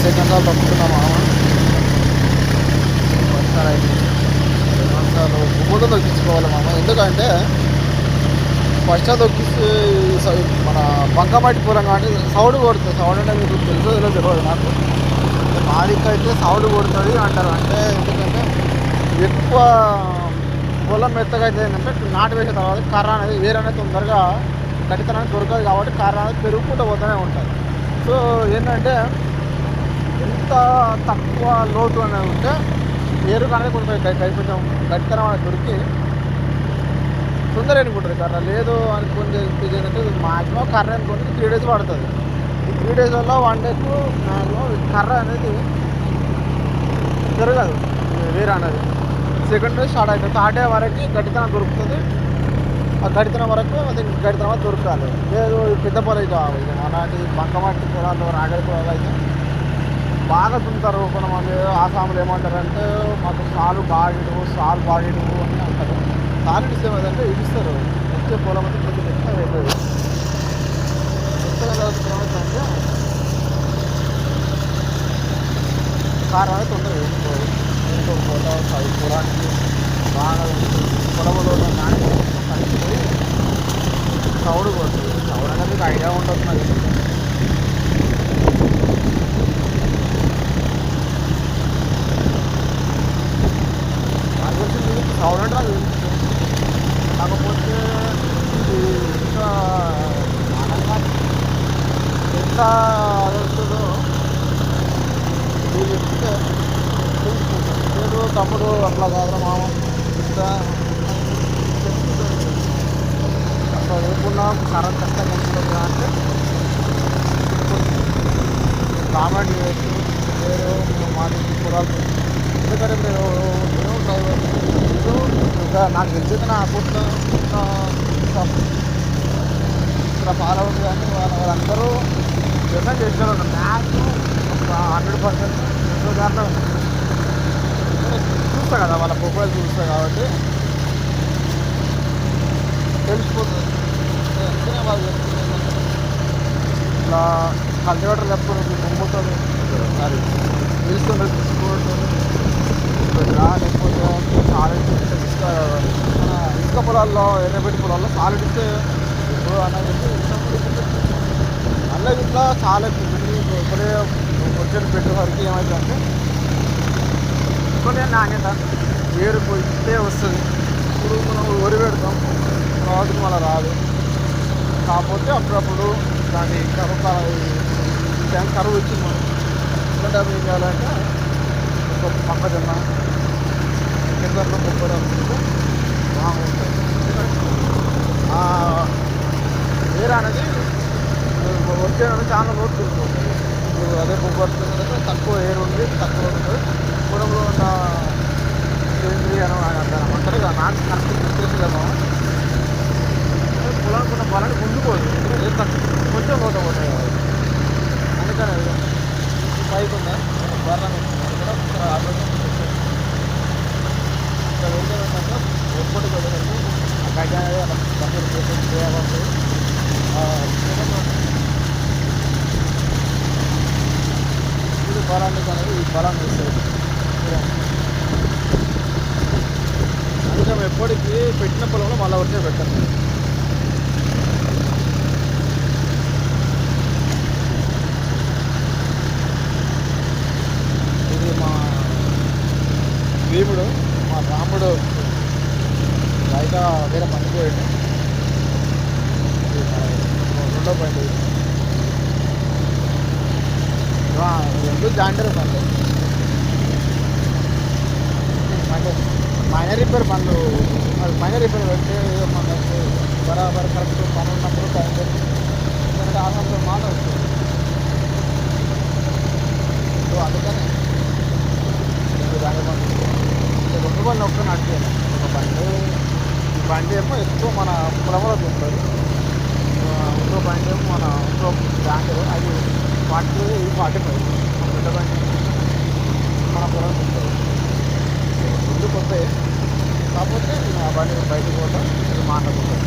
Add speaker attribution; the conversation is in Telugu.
Speaker 1: సెకండ్ సార్లు తప్పుతున్నాం మామ. ఫస్ట్ సార్ అయితే సెకండ్ సార్లు గుమ్మతో తొక్కించుకోవాలి మామ. ఎందుకంటే ఫస్ట్ తొక్కిస్తే మన బంకమట్టి పొలం కాబట్టి సౌండ్ కొడుతుంది. సౌండ్ అంటే మీకు తెలుసో తెలియదు నాకు. మా దిక్కు అయితే సౌండ్ కొడుతుంది అంటారు. అంటే ఎందుకంటే ఎక్కువ పొలం మెత్తగా అయితే ఏంటంటే నాటు వేసిన తర్వాత కర్ర అనేది వేరు అనేది తొందరగా గట్టితనానికి దొరకదు కాబట్టి కర్ర అనేది పెరుగుకుంటూ పోతూనే ఉంటుంది. సో ఏంటంటే ఎంత తక్కువ లోతు అనేది ఉంటే వేరు అనేది కొంచెం కొంచెం గట్టితనం అనేది దొరికి తొందర ఎన్నుకుంటుంది కర్ర. లేదు అనుకుంటే ఏంటంటే మాక్సిమం కర్ర అనుకుంటే 3 days పడుతుంది. ఈ 3 days వల్ల 1 dayకు మ్యాక్సిమం కర్ర అనేది పెరగదు వేరు అనేది. సెకండ్ డే స్టార్ట్ అవుతుంది. థర్డ్ డే వరకు గట్టితనం దొరుకుతుంది. ఆ గడితనం వరకు అది గడితనం వరకు దొరకాలి. లేదు పెద్ద పొలం కావాలి. అలాంటి బంకమట్టి పొలాలు రాగడి పొలాలు అయితే బాగా తుంటారు. కొంతమంది ఆసాములు ఏమంటారంటే మాకు సాలు బాగిడు అని అంటారు. సాలు ఇస్తే ఏదంటే ఇస్తారు. వచ్చే పొలం అయితే కొంచెం ఎక్కువ అవుతుంది. కొత్తగా చదువుతున్నామంటే కారు అనేది తొందరగా వేసుకోవాలి. ఇంకో పొలానికి బాగా పొలంలో నాని కలిసిపోయి సౌడు కొడుతుంది. సౌడు అనేది మీకు ఐడియా ఉండదు నాకు. నాకు తెలిసింది సౌడు అంటే నాకు తెలుసు. కాకపోతే ఇంకా మానంగా ఎంత అదొస్తుందో మీరు చెప్తే తెలుసుకుంటాను. లేదు తమ్ముడు అట్లా కాదురా మామ ఇంకా అట్లా లేకుండా కరెంట్ కష్టంగా ఉంటుంది అంటే కామెంట్ చేయొచ్చు. లేదు మాది పొలాలు ఎందుకంటే మీరు డ్రైవర్ ఇంకా నాకు తెలిసింది నా అకౌంట్లో ఇక్కడ ఫాలో అవుతుంది. కానీ వాళ్ళందరూ జర్నల్ చేసిన మ్యాక్సిమం ఒక 100% ఎంతో దాంట్లో చూస్తా కదా, వాళ్ళ ప్రొఫైల్ చూస్తా కాబట్టి తెలిసిపోతుంది. అందుకనే వాళ్ళు చెప్తుంది ఇట్లా కల్టివేటర్ ఎప్పుడు గుమ్ముతుంది అది తెలుస్తుంది. లేకపోతే సాలిడ్ మన ఇసుక పొలాల్లో ఎర్రబెట్టి పొలాల్లో సాలిడ్ ఇస్తే ఇప్పుడు అనేది అలా ఇట్లా చాలా ఇప్పుడే వచ్చేది పెట్టేసరికి ఏమవుతుందంటే కొన్ని నాణ్యత వేరుపోయితే వస్తుంది. ఇప్పుడు మనం వరి పెడతాం తర్వాత మళ్ళీ రాదు. కాకపోతే అప్పుడప్పుడు దాన్ని కరువు వచ్చింది. మనం ఎందుకంటే అవి ఏం చేయాలంటే మొక్కజొన్న కిందలో కొబ్బరి అనుకుంటే బాగుంటుంది. వేరే అనేది వచ్చే చాలా లోటు తిరుగుతుంది. ఇప్పుడు అదే కొబ్బరి తక్కువ ఏరు ఉంది, తక్కువ ఉంటుంది. పొలంలో ఉన్న సేంద్రీయ అంటారు అంటారు కదా. నాకు కరెక్ట్ చేసేదేమో పొలానికి ఉన్న పొలాన్ని ముందుకోదు. కొంచెం లోట పోతాయి. అందుకని పైకి ఉందా బర్రం ఇక్కడ ఆరోగ్యం ఇక్కడ వెళ్తే ఏంటంటే ఎప్పటికి వెళ్ళేసరికి ఆ గడ్డ అనేది అలా బట్టలు చేయాలి. ఇది బలానికి అనేది ఈ బలాన్ని వేస్తుంది. అందుకే మేము ఎప్పటికీ పెట్టిన పొలంలో మళ్ళీ వచ్చే పెట్టాము. ఇది మా భీముడు, మా రాముడు బయట వేరే పని పోయాడు. రెండో బండి రెండు జాండర్ బండ్లు అంటే మైనర్ రిపేర్ బండ్లు. మరి మైనర్ రిపేర్ పెడితే మనకు బరాబర్ కరెక్ట్ పని ఉన్నప్పుడు టైం పెట్టి ఎందుకంటే ఆ సంవత్సరం మాట వస్తుంది. సో అందుకని దాని రెండు బండ్లు ఒక్క నడిచాను. ఒక బండి ఈ బండి ఏమో ఎక్కువ మన పొలంలో ఉంటుంది. ఇంకో బండి ఏమో మన ఇంకో జాండర్ అది 45 పెద్ద బండి మన పొలం ఉంటుంది. ముందు కొత్త కాకపోతే ఆ బండి బయటకు పోతాం. ఇది మాట్లాడుకుంటాం.